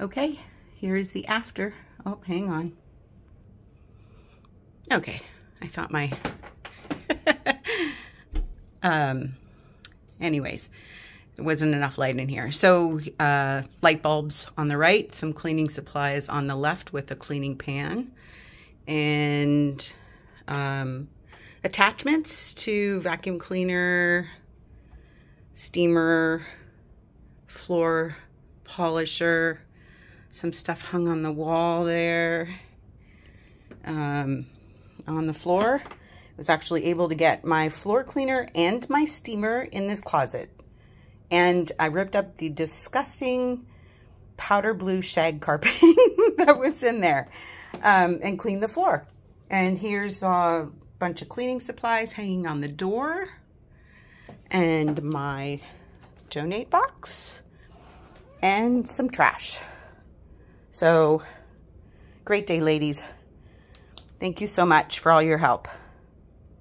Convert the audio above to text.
Okay, here's the after. Oh, hang on. Okay, I thought my, anyways, there wasn't enough light in here. So light bulbs on the right, some cleaning supplies on the left with a cleaning pan, and attachments to vacuum cleaner, steamer, floor polisher, some stuff hung on the wall there. On the floor, I was actually able to get my floor cleaner and my steamer in this closet. And I ripped up the disgusting powder blue shag carpeting that was in there and cleaned the floor. And here's a bunch of cleaning supplies hanging on the door and my donate box and some trash. So, great day, ladies. Thank you so much for all your help.